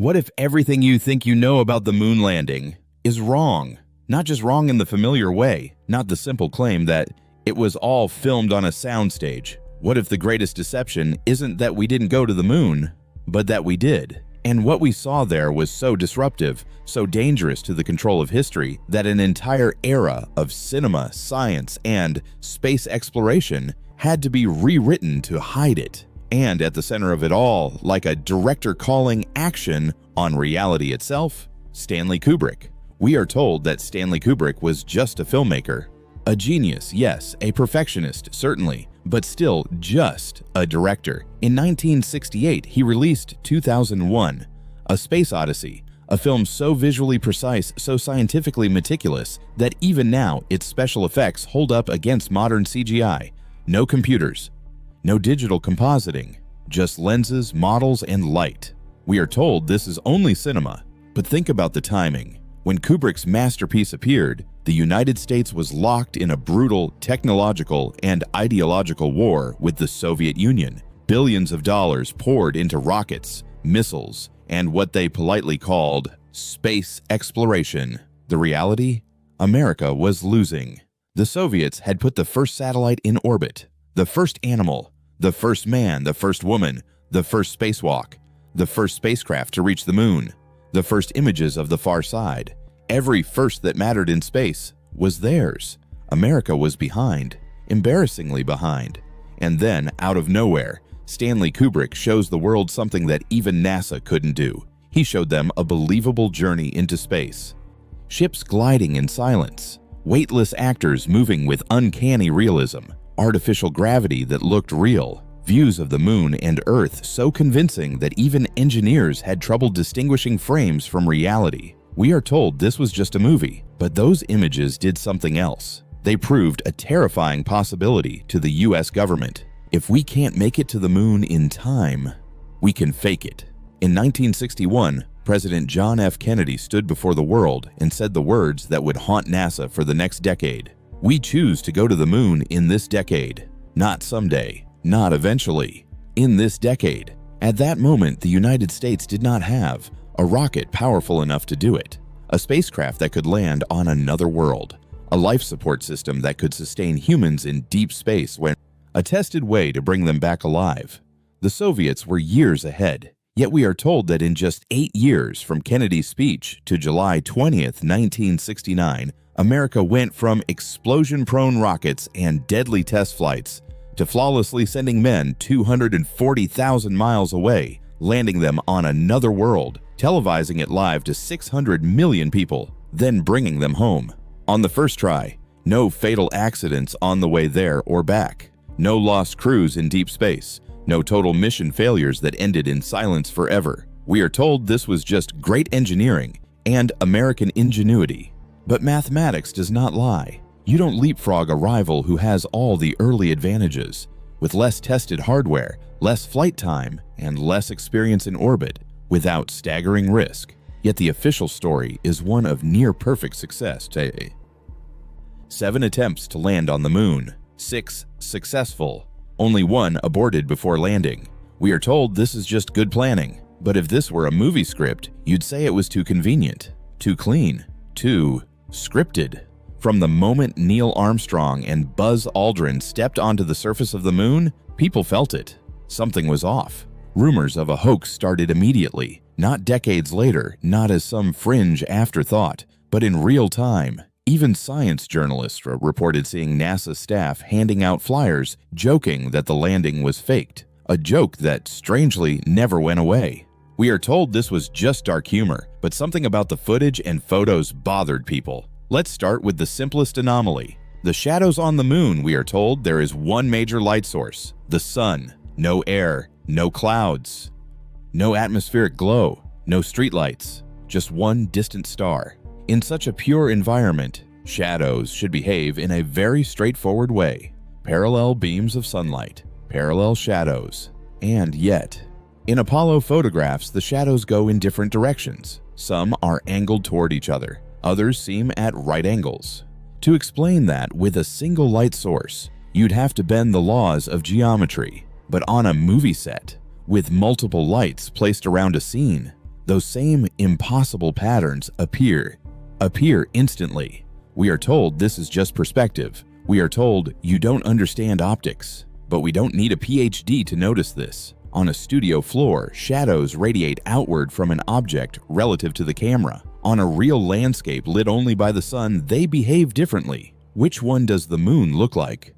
What if everything you think you know about the moon landing is wrong? Not just wrong in the familiar way, not the simple claim that it was all filmed on a soundstage. What if the greatest deception isn't that we didn't go to the moon, but that we did? And what we saw there was so disruptive, so dangerous to the control of history, that an entire era of cinema, science, and space exploration had to be rewritten to hide it. And at the center of it all, like a director calling action on reality itself, Stanley Kubrick. We are told that Stanley Kubrick was just a filmmaker. A genius, yes, a perfectionist, certainly, but still just a director. In 1968, he released 2001, A Space Odyssey, a film so visually precise, so scientifically meticulous, that even now its special effects hold up against modern CGI. No computers, no digital compositing, just lenses, models, and light. We are told this is only cinema, but think about the timing. When Kubrick's masterpiece appeared, the United States was locked in a brutal technological and ideological war with the Soviet Union. Billions of dollars poured into rockets, missiles, and what they politely called space exploration. The reality? America was losing. The Soviets had put the first satellite in orbit, the first animal, the first man, the first woman, the first spacewalk, the first spacecraft to reach the moon, the first images of the far side. Every first that mattered in space was theirs. America was behind, embarrassingly behind. And then, out of nowhere, Stanley Kubrick shows the world something that even NASA couldn't do. He showed them a believable journey into space. Ships gliding in silence, weightless actors moving with uncanny realism, artificial gravity that looked real, views of the moon and Earth so convincing that even engineers had trouble distinguishing frames from reality. We are told this was just a movie, but those images did something else. They proved a terrifying possibility to the US government. If we can't make it to the moon in time, we can fake it. In 1961, President John F. Kennedy stood before the world and said the words that would haunt NASA for the next decade. We choose to go to the moon in this decade. Not someday, not eventually. In this decade. At that moment, the United States did not have a rocket powerful enough to do it, a spacecraft that could land on another world, a life support system that could sustain humans in deep space when a tested way to bring them back alive. The Soviets were years ahead, yet we are told that in just 8 years from Kennedy's speech to July 20th, 1969, America went from explosion-prone rockets and deadly test flights to flawlessly sending men 240,000 miles away, landing them on another world, televising it live to 600 million people, then bringing them home. On the first try, no fatal accidents on the way there or back, no lost crews in deep space, no total mission failures that ended in silence forever. We are told this was just great engineering and American ingenuity. But mathematics does not lie. You don't leapfrog a rival who has all the early advantages, with less tested hardware, less flight time, and less experience in orbit, without staggering risk. Yet the official story is one of near-perfect success. 7 attempts to land on the moon, 6 successful, only 1 aborted before landing. We are told this is just good planning, but if this were a movie script, you'd say it was too convenient, too clean, too scripted. From the moment Neil Armstrong and Buzz Aldrin stepped onto the surface of the moon, people felt it. Something was off. Rumors of a hoax started immediately, not decades later, not as some fringe afterthought, but in real time. Even science journalists reported seeing NASA staff handing out flyers joking that the landing was faked, a joke that strangely never went away. We are told this was just dark humor, but something about the footage and photos bothered people. Let's start with the simplest anomaly. The shadows on the moon. We are told there is one major light source, the sun. No air, no clouds, no atmospheric glow, no streetlights, just one distant star. In such a pure environment, shadows should behave in a very straightforward way. Parallel beams of sunlight, parallel shadows. And yet, in Apollo photographs, the shadows go in different directions. Some are angled toward each other, others seem at right angles. To explain that with a single light source, you'd have to bend the laws of geometry. But on a movie set, with multiple lights placed around a scene, those same impossible patterns appear instantly. We are told this is just perspective. We are told you don't understand optics. But we don't need a PhD to notice this. On a studio floor, shadows radiate outward from an object relative to the camera. On a real landscape lit only by the sun, they behave differently. Which one does the moon look like?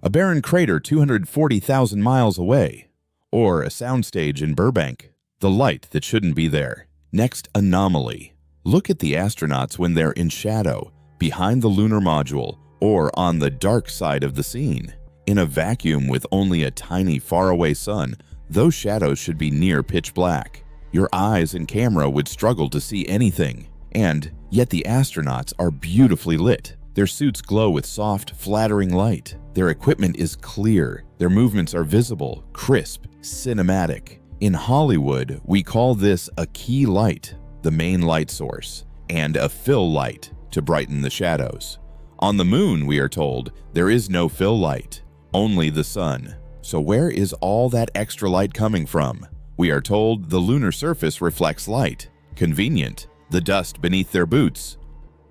A barren crater 240,000 miles away? Or a soundstage in Burbank? The light that shouldn't be there. Next anomaly. Look at the astronauts when they're in shadow, behind the lunar module, or on the dark side of the scene. In a vacuum with only a tiny faraway sun, those shadows should be near pitch black. Your eyes and camera would struggle to see anything. And yet the astronauts are beautifully lit. Their suits glow with soft, flattering light. Their equipment is clear. Their movements are visible, crisp, cinematic. In Hollywood, we call this a key light, the main light source, and a fill light to brighten the shadows. On the moon, we are told, there is no fill light, only the sun. So where is all that extra light coming from? We are told the lunar surface reflects light. Convenient. The dust beneath their boots,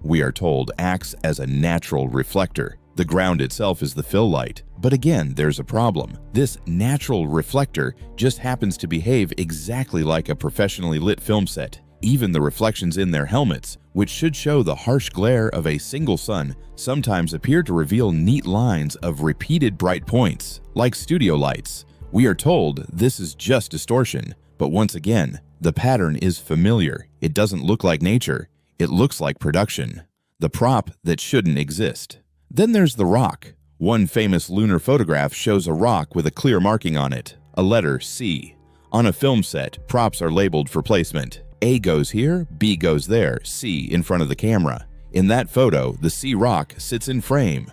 we are told, acts as a natural reflector. The ground itself is the fill light. But again, there's a problem. This natural reflector just happens to behave exactly like a professionally lit film set. Even the reflections in their helmets, which should show the harsh glare of a single sun, sometimes appear to reveal neat lines of repeated bright points, like studio lights. We are told this is just distortion, but once again, the pattern is familiar. It doesn't look like nature. It looks like production. The prop that shouldn't exist. Then there's the rock. One famous lunar photograph shows a rock with a clear marking on it, a letter C. On a film set, props are labeled for placement. A goes here, B goes there, C in front of the camera. In that photo, the C rock sits in frame,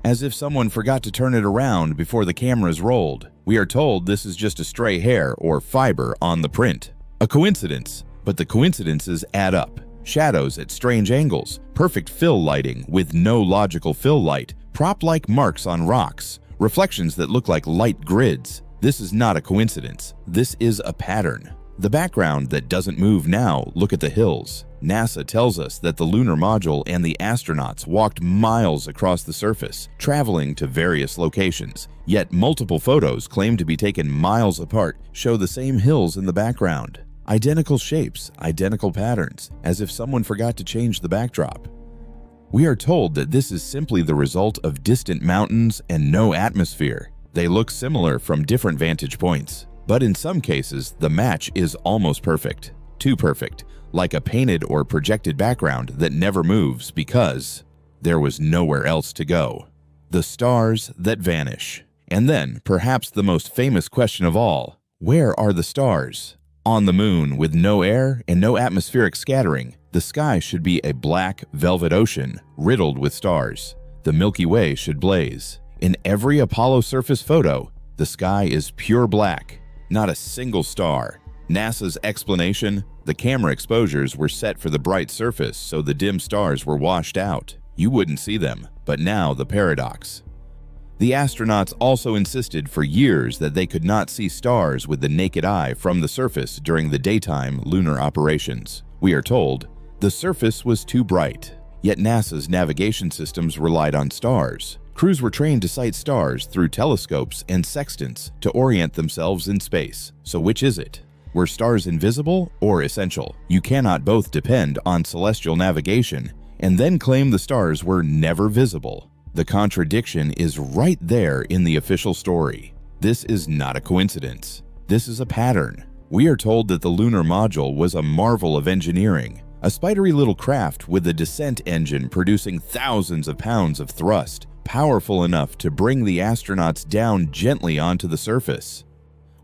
as if someone forgot to turn it around before the cameras rolled. We are told this is just a stray hair or fiber on the print. A coincidence, but the coincidences add up. Shadows at strange angles, perfect fill lighting with no logical fill light, prop-like marks on rocks, reflections that look like light grids. This is not a coincidence. This is a pattern. The background that doesn't move now, look at the hills. NASA tells us that the lunar module and the astronauts walked miles across the surface, traveling to various locations. Yet multiple photos claimed to be taken miles apart show the same hills in the background. Identical shapes, identical patterns, as if someone forgot to change the backdrop. We are told that this is simply the result of distant mountains and no atmosphere. They look similar from different vantage points. But in some cases, the match is almost perfect. Too perfect, like a painted or projected background that never moves because there was nowhere else to go. The stars that vanish. And then, perhaps the most famous question of all, where are the stars? On the moon, with no air and no atmospheric scattering, the sky should be a black, velvet ocean riddled with stars. The Milky Way should blaze. In every Apollo surface photo, the sky is pure black. Not a single star. NASA's explanation? The camera exposures were set for the bright surface so the dim stars were washed out. You wouldn't see them, but now the paradox. The astronauts also insisted for years that they could not see stars with the naked eye from the surface during the daytime lunar operations. We are told the surface was too bright, yet NASA's navigation systems relied on stars. Crews were trained to sight stars through telescopes and sextants to orient themselves in space. So which is it? Were stars invisible or essential? You cannot both depend on celestial navigation and then claim the stars were never visible. The contradiction is right there in the official story. This is not a coincidence. This is a pattern. We are told that the lunar module was a marvel of engineering, a spidery little craft with a descent engine producing thousands of pounds of thrust, powerful enough to bring the astronauts down gently onto the surface.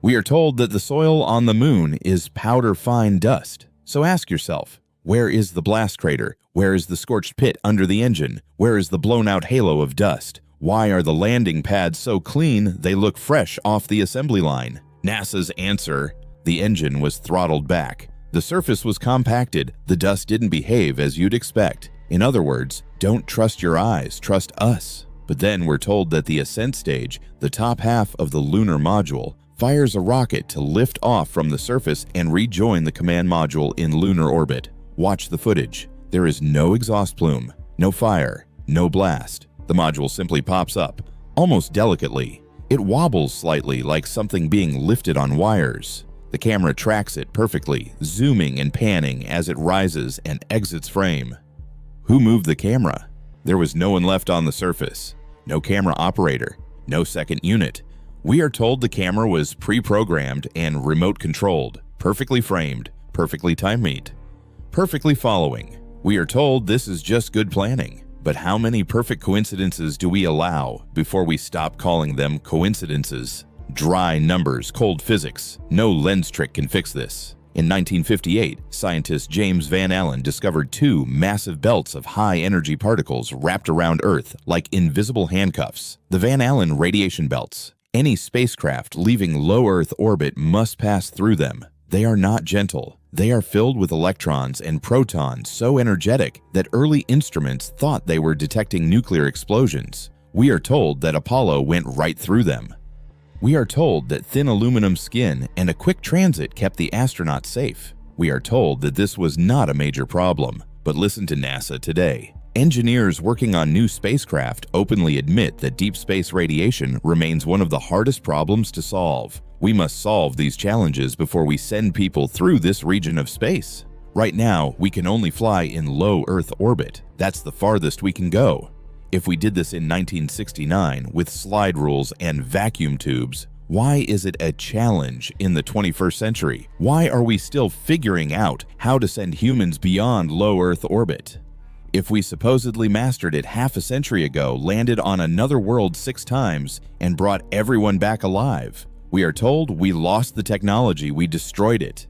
We are told that the soil on the moon is powder-fine dust. So ask yourself, where is the blast crater? Where is the scorched pit under the engine? Where is the blown-out halo of dust? Why are the landing pads so clean they look fresh off the assembly line? NASA's answer: the engine was throttled back. The surface was compacted. The dust didn't behave as you'd expect. In other words, don't trust your eyes, trust us. But then we're told that the ascent stage, the top half of the lunar module, fires a rocket to lift off from the surface and rejoin the command module in lunar orbit. Watch the footage. There is no exhaust plume, no fire, no blast. The module simply pops up, almost delicately. It wobbles slightly like something being lifted on wires. The camera tracks it perfectly, zooming and panning as it rises and exits frame. Who moved the camera? There was no one left on the surface. No camera operator, no second unit. We are told the camera was pre-programmed and remote-controlled, perfectly framed, perfectly time-meet, perfectly following. We are told this is just good planning. But how many perfect coincidences do we allow before we stop calling them coincidences? Dry numbers, cold physics. No lens trick can fix this. In 1958, scientist James Van Allen discovered two massive belts of high-energy particles wrapped around Earth like invisible handcuffs. The Van Allen radiation belts. Any spacecraft leaving low Earth orbit must pass through them. They are not gentle. They are filled with electrons and protons so energetic that early instruments thought they were detecting nuclear explosions. We are told that Apollo went right through them. We are told that thin aluminum skin and a quick transit kept the astronauts safe. We are told that this was not a major problem. But listen to NASA today. Engineers working on new spacecraft openly admit that deep space radiation remains one of the hardest problems to solve. We must solve these challenges before we send people through this region of space. Right now, we can only fly in low Earth orbit. That's the farthest we can go. If we did this in 1969 with slide rules and vacuum tubes, why is it a challenge in the 21st century? Why are we still figuring out how to send humans beyond low Earth orbit? If we supposedly mastered it half a century ago, landed on another world 6 times, and brought everyone back alive, we are told we lost the technology, we destroyed it.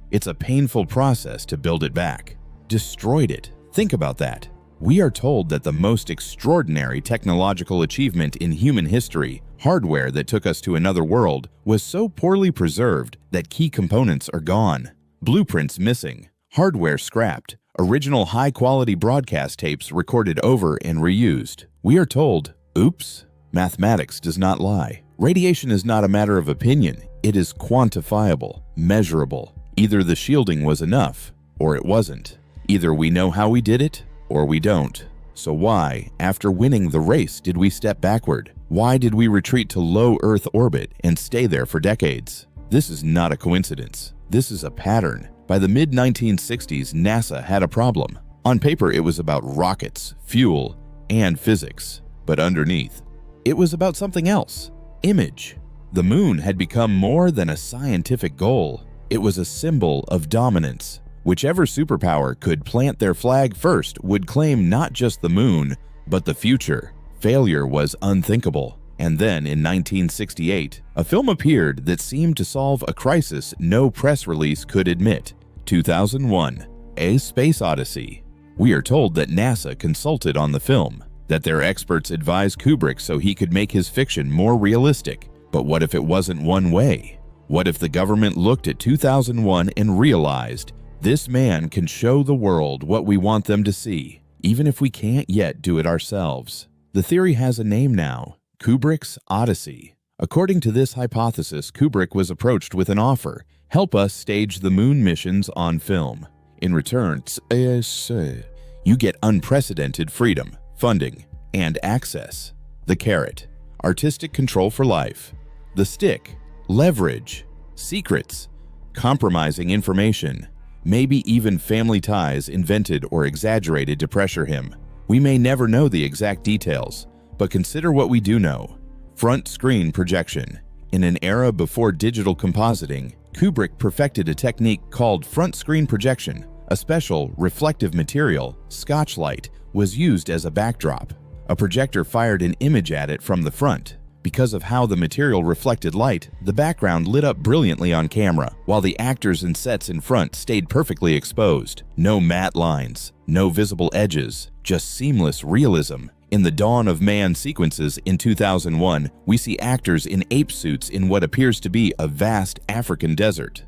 It's a painful process to build it back. Destroyed it. Think about that. We are told that the most extraordinary technological achievement in human history, hardware that took us to another world, was so poorly preserved that key components are gone. Blueprints missing. Hardware scrapped. Original high-quality broadcast tapes recorded over and reused. We are told, oops, mathematics does not lie. Radiation is not a matter of opinion. It is quantifiable, measurable. Either the shielding was enough, or it wasn't. Either we know how we did it, or we don't. So why, after winning the race, did we step backward? Why did we retreat to low Earth orbit and stay there for decades? This is not a coincidence. This is a pattern. By the mid-1960s, NASA had a problem. On paper, it was about rockets, fuel, and physics. But underneath, it was about something else. Image. The moon had become more than a scientific goal. It was a symbol of dominance. Whichever superpower could plant their flag first would claim not just the moon, but the future. Failure was unthinkable. And then in 1968, a film appeared that seemed to solve a crisis no press release could admit. 2001, A Space Odyssey. We are told that NASA consulted on the film, that their experts advised Kubrick so he could make his fiction more realistic. But what if it wasn't one way? What if the government looked at 2001 and realized, this man can show the world what we want them to see, even if we can't yet do it ourselves? The theory has a name now. Kubrick's Odyssey. According to this hypothesis, Kubrick was approached with an offer. Help us stage the moon missions on film. In return, you get unprecedented freedom, funding, and access. The carrot. Artistic control for life. The stick. Leverage. Secrets. Compromising information. Maybe even family ties invented or exaggerated to pressure him. We may never know the exact details, but consider what we do know. Front screen projection. In an era before digital compositing, Kubrick perfected a technique called front screen projection. A special, reflective material, Scotch light, was used as a backdrop. A projector fired an image at it from the front. Because of how the material reflected light, the background lit up brilliantly on camera, while the actors and sets in front stayed perfectly exposed. No matte lines, no visible edges, just seamless realism. In the Dawn of Man sequences in 2001, we see actors in ape suits in what appears to be a vast African desert.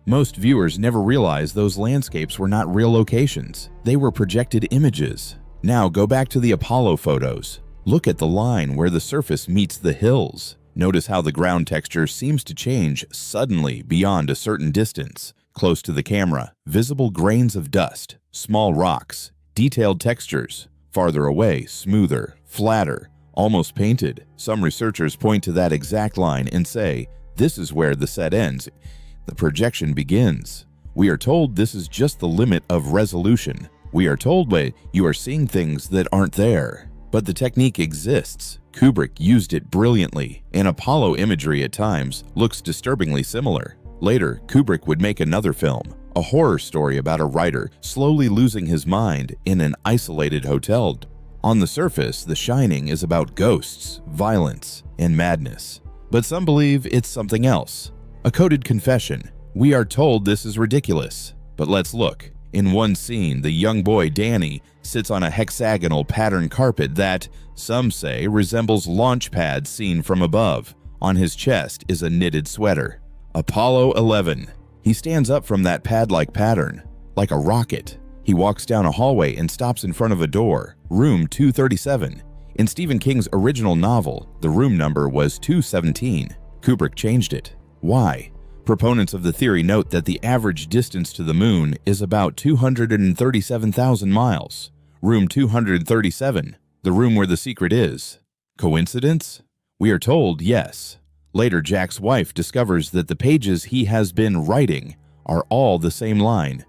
Most viewers never realize those landscapes were not real locations. They were projected images. Now go back to the Apollo photos. Look at the line where the surface meets the hills. Notice how the ground texture seems to change suddenly beyond a certain distance. Close to the camera, visible grains of dust, small rocks, detailed textures. Farther away, smoother, flatter, almost painted. Some researchers point to that exact line and say, this is where the set ends. The projection begins. We are told this is just the limit of resolution. We are told that you are seeing things that aren't there. But the technique exists. Kubrick used it brilliantly, and Apollo imagery at times looks disturbingly similar. Later, Kubrick would make another film, a horror story about a writer slowly losing his mind in an isolated hotel. On the surface, The Shining is about ghosts, violence, and madness. But some believe it's something else. A coded confession. We are told this is ridiculous. But let's look. In one scene, the young boy Danny sits on a hexagonal pattern carpet that, some say, resembles launch pads seen from above. On his chest is a knitted sweater. Apollo 11. He stands up from that pad-like pattern, like a rocket. He walks down a hallway and stops in front of a door, room 237. In Stephen King's original novel, the room number was 217. Kubrick changed it. Why? Proponents of the theory note that the average distance to the moon is about 237,000 miles. Room 237, the room where the secret is. Coincidence? We are told yes. Later, Jack's wife discovers that the pages he has been writing are all the same line.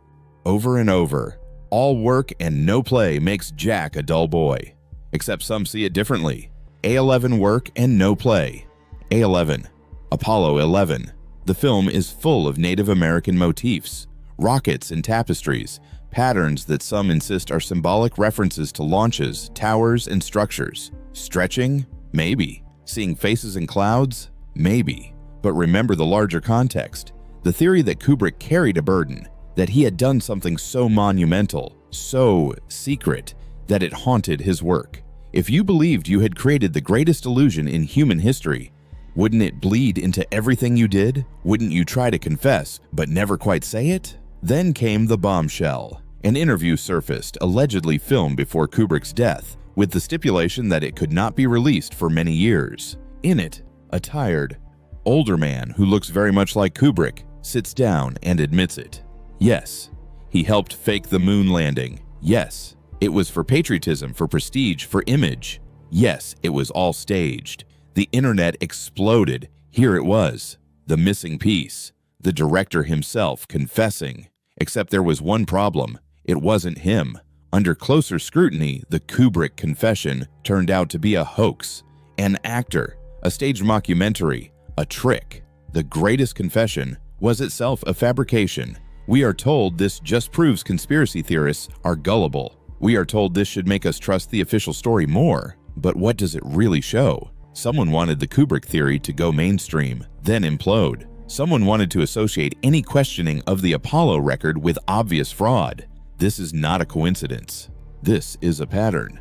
Over and over, all work and no play makes Jack a dull boy. Except some see it differently. A11 work and no play. A11. Apollo 11. The film is full of Native American motifs, rockets and tapestries, patterns that some insist are symbolic references to launches, towers, and structures. Stretching? Maybe. Seeing faces in clouds? Maybe. But remember the larger context. The theory that Kubrick carried a burden, that he had done something so monumental, so secret, that it haunted his work. If you believed you had created the greatest illusion in human history, wouldn't it bleed into everything you did? Wouldn't you try to confess, but never quite say it? Then came the bombshell. An interview surfaced, allegedly filmed before Kubrick's death, with the stipulation that it could not be released for many years. In it, a tired, older man who looks very much like Kubrick sits down and admits it. Yes, he helped fake the moon landing. Yes, it was for patriotism, for prestige, for image. Yes, it was all staged. The internet exploded. Here it was, the missing piece, the director himself confessing. Except there was one problem. It wasn't him. Under closer scrutiny, the Kubrick confession turned out to be a hoax, an actor, a staged mockumentary, a trick. The greatest confession was itself a fabrication. We are told this just proves conspiracy theorists are gullible. We are told this should make us trust the official story more. But what does it really show? Someone wanted the Kubrick theory to go mainstream, then implode. Someone wanted to associate any questioning of the Apollo record with obvious fraud. This is not a coincidence. This is a pattern.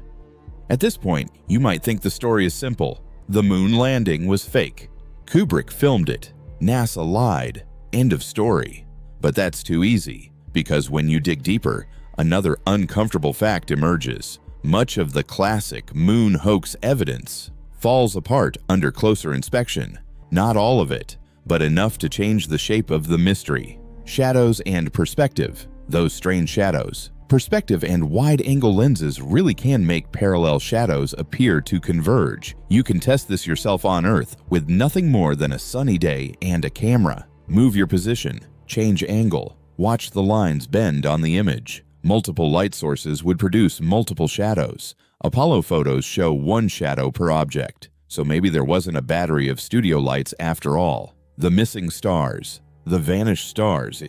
At this point, you might think the story is simple. The moon landing was fake. Kubrick filmed it. NASA lied. End of story. But that's too easy, because when you dig deeper, another uncomfortable fact emerges. Much of the classic moon hoax evidence falls apart under closer inspection. Not all of it, but enough to change the shape of the mystery. Shadows and perspective. Those strange shadows. Perspective and wide-angle lenses really can make parallel shadows appear to converge. You can test this yourself on Earth with nothing more than a sunny day and a camera. Move your position, change angle, watch the lines bend on the image. Multiple light sources would produce multiple shadows. Apollo photos show one shadow per object, so maybe there wasn't a battery of studio lights after all. The missing stars, the vanished stars.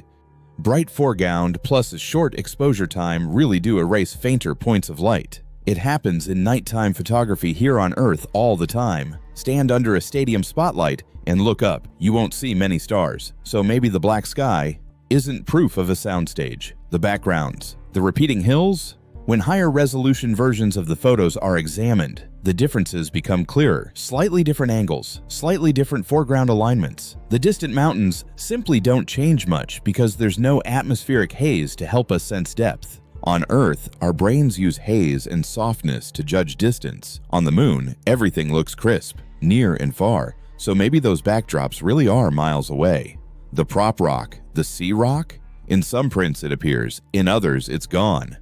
Bright foreground plus a short exposure time really do erase fainter points of light. It happens in nighttime photography here on Earth all the time. Stand under a stadium spotlight and look up. You won't see many stars, so maybe the black sky isn't proof of a soundstage. The backgrounds, the repeating hills. When higher resolution versions of the photos are examined, the differences become clearer. Slightly different angles, slightly different foreground alignments. The distant mountains simply don't change much because there's no atmospheric haze to help us sense depth. On Earth, our brains use haze and softness to judge distance. On the moon, everything looks crisp, near and far, So maybe those backdrops really are miles away. The prop rock, the sea rock? In some prints it appears, in others it's gone.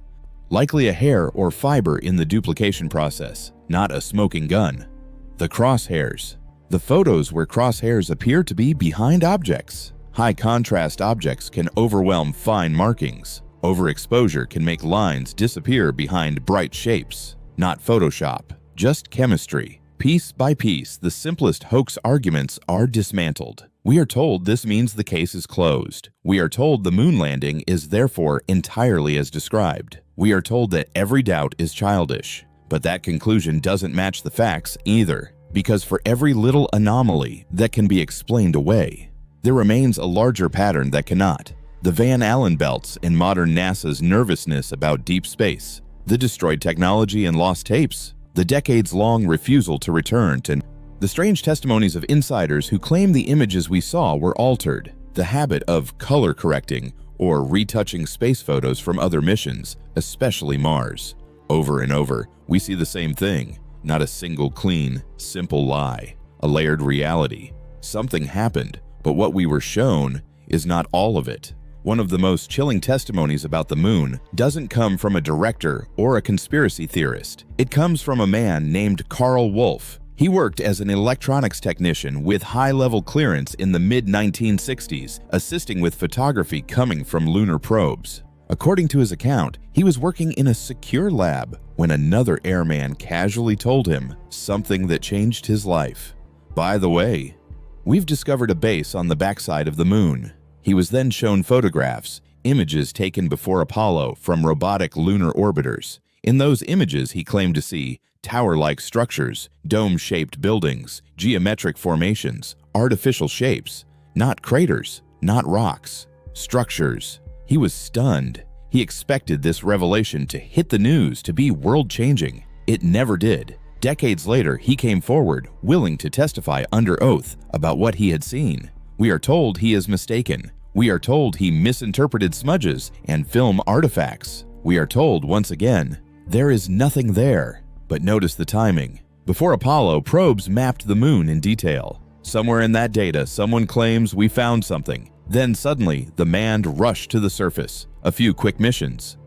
Likely a hair or fiber in the duplication process, not a smoking gun. The crosshairs. The photos where crosshairs appear to be behind objects. High contrast objects can overwhelm fine markings. Overexposure can make lines disappear behind bright shapes. Not Photoshop, just chemistry. Piece by piece, the simplest hoax arguments are dismantled. We are told this means the case is closed. We are told the moon landing is therefore entirely as described. We are told that every doubt is childish. But that conclusion doesn't match the facts either, because for every little anomaly that can be explained away, there remains a larger pattern that cannot. The Van Allen belts in modern NASA's nervousness about deep space, the destroyed technology and lost tapes, the decades-long refusal to return to the strange testimonies of insiders who claim the images we saw were altered, the habit of color correcting or retouching space photos from other missions, especially Mars. Over and over, we see the same thing, not a single clean, simple lie, a layered reality. Something happened, but what we were shown is not all of it. One of the most chilling testimonies about the moon doesn't come from a director or a conspiracy theorist. It comes from a man named Carl Wolf. He worked as an electronics technician with high-level clearance in the mid-1960s, assisting with photography coming from lunar probes. According to his account, he was working in a secure lab when another airman casually told him something that changed his life. By the way, we've discovered a base on the backside of the moon. He was then shown photographs, images taken before Apollo from robotic lunar orbiters. In those images, he claimed to see tower-like structures, dome-shaped buildings, geometric formations, artificial shapes, not craters, not rocks, structures. He was stunned. He expected this revelation to hit the news, to be world-changing. It never did. Decades later, he came forward, willing to testify under oath about what he had seen. We are told he is mistaken. We are told he misinterpreted smudges and film artifacts. We are told, once again, there is nothing there. But notice the timing. Before Apollo, probes mapped the moon in detail. Somewhere in that data, someone claims we found something. Then suddenly, the manned rush to the surface. A few quick missions.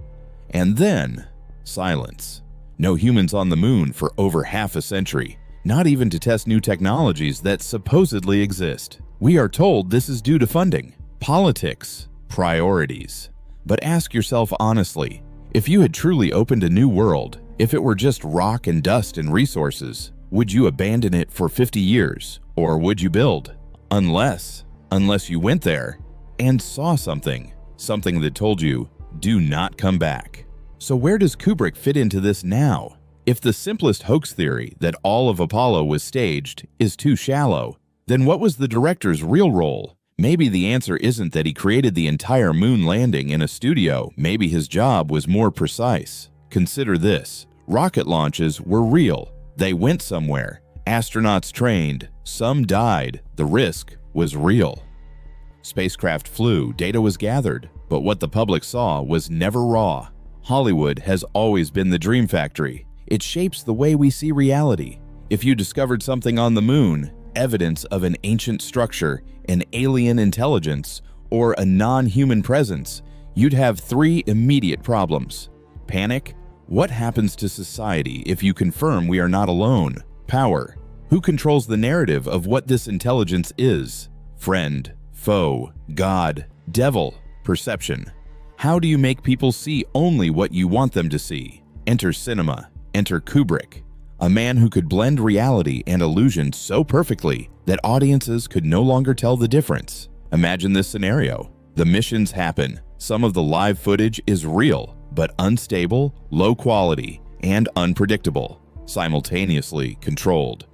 And then, silence. No humans on the moon for over half a century. Not even to test new technologies that supposedly exist. We are told this is due to funding, politics, priorities. But ask yourself honestly, if you had truly opened a new world, if it were just rock and dust and resources, would you abandon it for 50 years? Or would you build? Unless you went there and saw something that told you, do not come back. So where does Kubrick fit into this now? If the simplest hoax theory that all of Apollo was staged is too shallow, then what was the director's real role? Maybe the answer isn't that he created the entire moon landing in a studio. Maybe his job was more precise. Consider this. Rocket launches were real. They went somewhere. Astronauts trained. Some died. The risk was real. Spacecraft flew. Data was gathered. But what the public saw was never raw. Hollywood has always been the dream factory. It shapes the way we see reality. If you discovered something on the moon, evidence of an ancient structure, an alien intelligence, or a non-human presence, you'd have three immediate problems. Panic. What happens to society if you confirm we are not alone? Power. Who controls the narrative of what this intelligence is? Friend, foe, God, devil, perception. How do you make people see only what you want them to see? Enter cinema. Enter Kubrick. A man who could blend reality and illusion so perfectly that audiences could no longer tell the difference. Imagine this scenario. The missions happen. Some of the live footage is real, but unstable, low quality, and unpredictable, simultaneously controlled.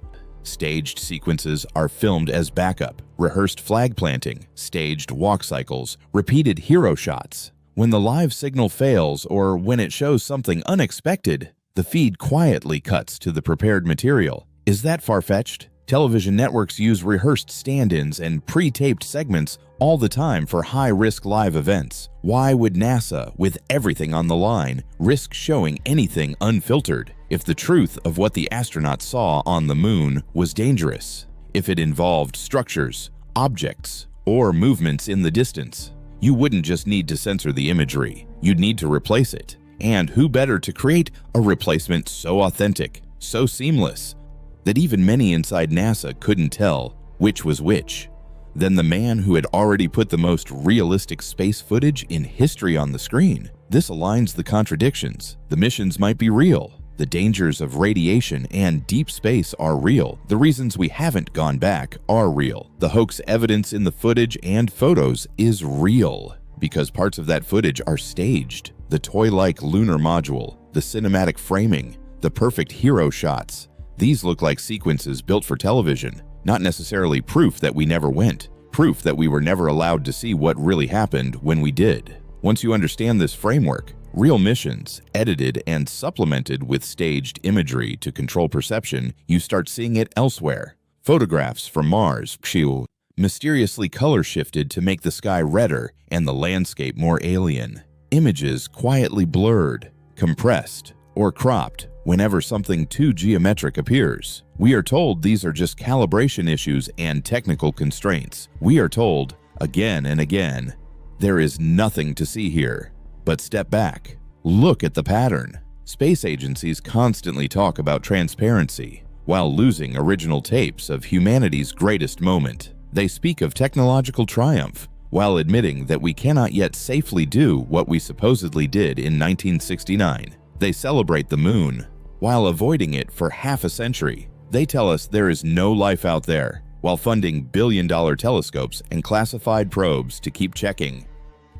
Staged sequences are filmed as backup, rehearsed flag planting, staged walk cycles, repeated hero shots. When the live signal fails or when it shows something unexpected, the feed quietly cuts to the prepared material. Is that far-fetched? Television networks use rehearsed stand-ins and pre-taped segments all the time for high-risk live events. Why would NASA, with everything on the line, risk showing anything unfiltered if the truth of what the astronauts saw on the moon was dangerous? if it involved structures, objects, or movements in the distance. You wouldn't just need to censor the imagery, you'd need to replace it. And who better to create a replacement so authentic, so seamless, that even many inside NASA couldn't tell which was which, than the man who had already put the most realistic space footage in history on the screen. This aligns the contradictions. The missions might be real. The dangers of radiation and deep space are real. The reasons we haven't gone back are real. The hoax evidence in the footage and photos is real, because parts of that footage are staged. The toy-like lunar module, the cinematic framing, the perfect hero shots. These look like sequences built for television, not necessarily proof that we never went, proof that we were never allowed to see what really happened when we did. Once you understand this framework, real missions, edited and supplemented with staged imagery to control perception, you start seeing it elsewhere. Photographs from Mars, Xiu, mysteriously color shifted to make the sky redder and the landscape more alien. Images quietly blurred, compressed, or cropped whenever something too geometric appears. We are told these are just calibration issues and technical constraints. We are told, again and again, there is nothing to see here. But step back. Look at the pattern. Space agencies constantly talk about transparency, while losing original tapes of humanity's greatest moment. They speak of technological triumph, while admitting that we cannot yet safely do what we supposedly did in 1969. They celebrate the moon, while avoiding it for half a century. They tell us there is no life out there, while funding billion-dollar telescopes and classified probes to keep checking.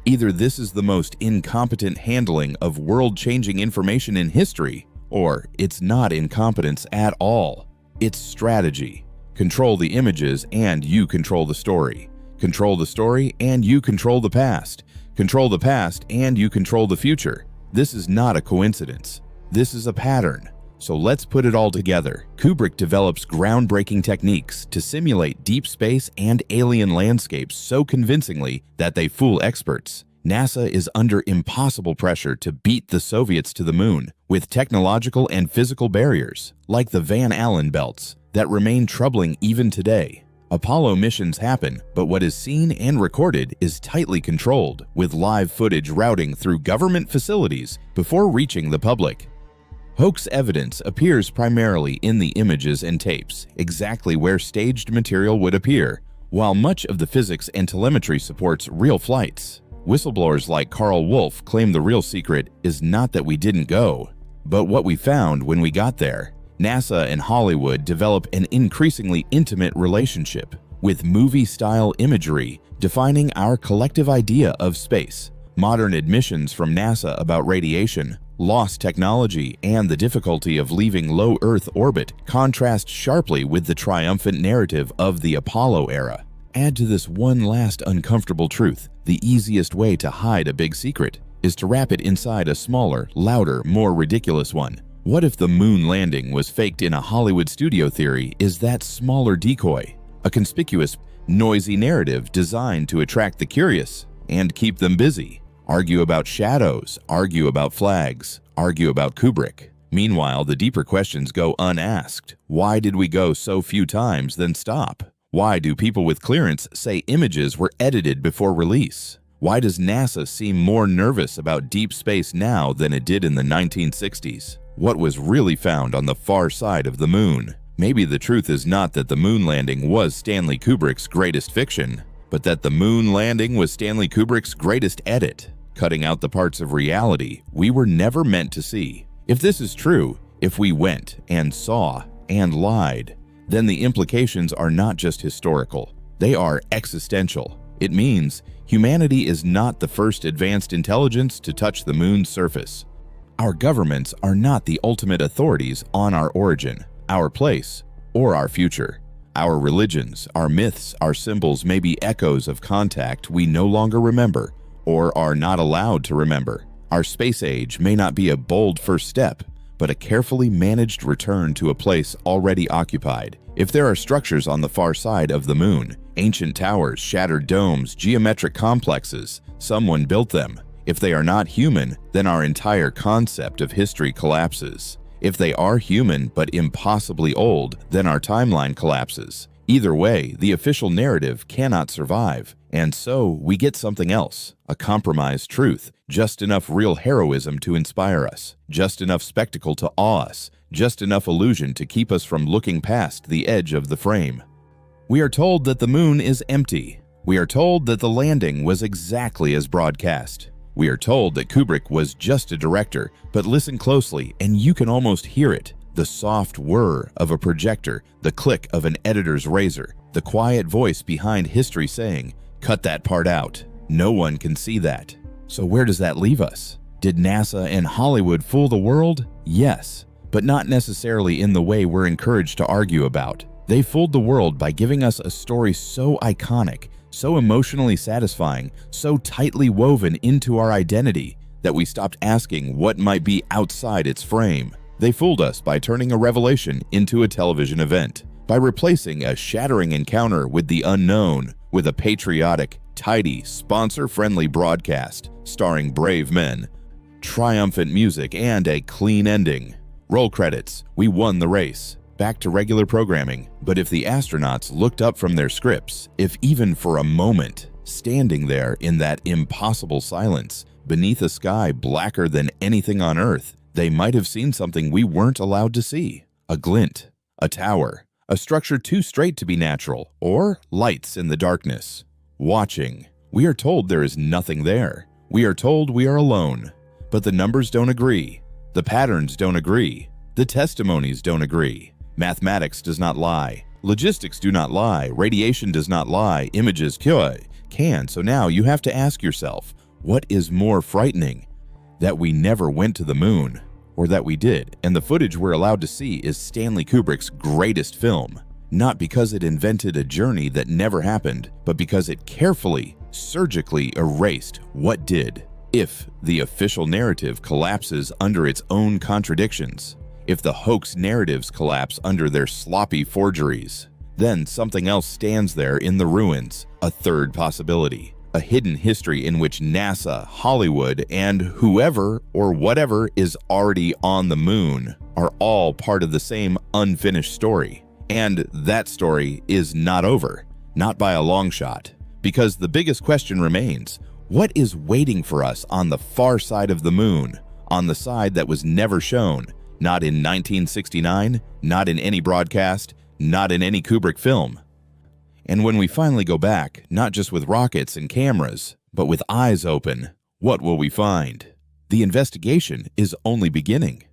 Either this is the most incompetent handling of world-changing information in history, or it's not incompetence at all. It's strategy. Control the images and you control the story. Control the story and you control the past. Control the past and you control the future. This is not a coincidence. This is a pattern. So let's put it all together. Kubrick develops groundbreaking techniques to simulate deep space and alien landscapes so convincingly that they fool experts. NASA is under impossible pressure to beat the Soviets to the moon with technological and physical barriers, like the Van Allen belts, that remain troubling even today. Apollo missions happen, but what is seen and recorded is tightly controlled, with live footage routing through government facilities before reaching the public. Hoax evidence appears primarily in the images and tapes, exactly where staged material would appear, while much of the physics and telemetry supports real flights. Whistleblowers like Carl Wolf claim the real secret is not that we didn't go, but what we found when we got there. NASA and Hollywood develop an increasingly intimate relationship, with movie-style imagery defining our collective idea of space. Modern admissions from NASA about radiation, lost technology, and the difficulty of leaving low Earth orbit contrast sharply with the triumphant narrative of the Apollo era. Add to this one last uncomfortable truth: the easiest way to hide a big secret is to wrap it inside a smaller, louder, more ridiculous one. What if the moon landing was faked in a Hollywood studio theory is that smaller decoy, a conspicuous, noisy narrative designed to attract the curious and keep them busy? Argue about shadows, argue about flags, argue about Kubrick. Meanwhile, the deeper questions go unasked. Why did we go so few times then stop? Why do people with clearance say images were edited before release? Why does NASA seem more nervous about deep space now than it did in the 1960s? What was really found on the far side of the moon? Maybe the truth is not that the moon landing was Stanley Kubrick's greatest fiction, but that the moon landing was Stanley Kubrick's greatest edit, cutting out the parts of reality we were never meant to see. If this is true, if we went and saw and lied, then the implications are not just historical, they are existential. It means humanity is not the first advanced intelligence to touch the moon's surface. Our governments are not the ultimate authorities on our origin, our place, or our future. Our religions, our myths, our symbols may be echoes of contact we no longer remember or are not allowed to remember. Our space age may not be a bold first step, but a carefully managed return to a place already occupied. If there are structures on the far side of the moon, ancient towers, shattered domes, geometric complexes, someone built them. If they are not human, then our entire concept of history collapses. If they are human but impossibly old, then our timeline collapses. Either way, the official narrative cannot survive, and so we get something else, a compromised truth, just enough real heroism to inspire us, just enough spectacle to awe us, just enough illusion to keep us from looking past the edge of the frame. We are told that the moon is empty. We are told that the landing was exactly as broadcast. We are told that Kubrick was just a director, but listen closely and you can almost hear it. The soft whir of a projector, the click of an editor's razor, the quiet voice behind history saying, "Cut that part out. No one can see that." So where does that leave us? Did NASA and Hollywood fool the world? Yes, but not necessarily in the way we're encouraged to argue about. They fooled the world by giving us a story so iconic, so emotionally satisfying, so tightly woven into our identity that we stopped asking what might be outside its frame. They fooled us by turning a revelation into a television event, by replacing a shattering encounter with the unknown with a patriotic, tidy, sponsor-friendly broadcast starring brave men, triumphant music, and a clean ending. Roll credits. We won the race. Back to regular programming. But if the astronauts looked up from their scripts, if even for a moment, standing there in that impossible silence, beneath a sky blacker than anything on Earth, they might have seen something we weren't allowed to see. A glint, a tower, a structure too straight to be natural, or lights in the darkness. Watching. We are told there is nothing there. We are told we are alone. But the numbers don't agree. The patterns don't agree. The testimonies don't agree. Mathematics does not lie. Logistics do not lie. Radiation does not lie. Images can. So now you have to ask yourself, what is more frightening? That we never went to the moon, or that we did, and the footage we're allowed to see is Stanley Kubrick's greatest film, not because it invented a journey that never happened, but because it carefully, surgically erased what did. If the official narrative collapses under its own contradictions, if the hoax narratives collapse under their sloppy forgeries, then something else stands there in the ruins, a third possibility. A hidden history in which NASA, Hollywood, and whoever or whatever is already on the moon are all part of the same unfinished story. And that story is not over, not by a long shot, because the biggest question remains, what is waiting for us on the far side of the moon, on the side that was never shown, not in 1969, not in any broadcast, not in any Kubrick film? And when we finally go back, not just with rockets and cameras, but with eyes open, what will we find? The investigation is only beginning.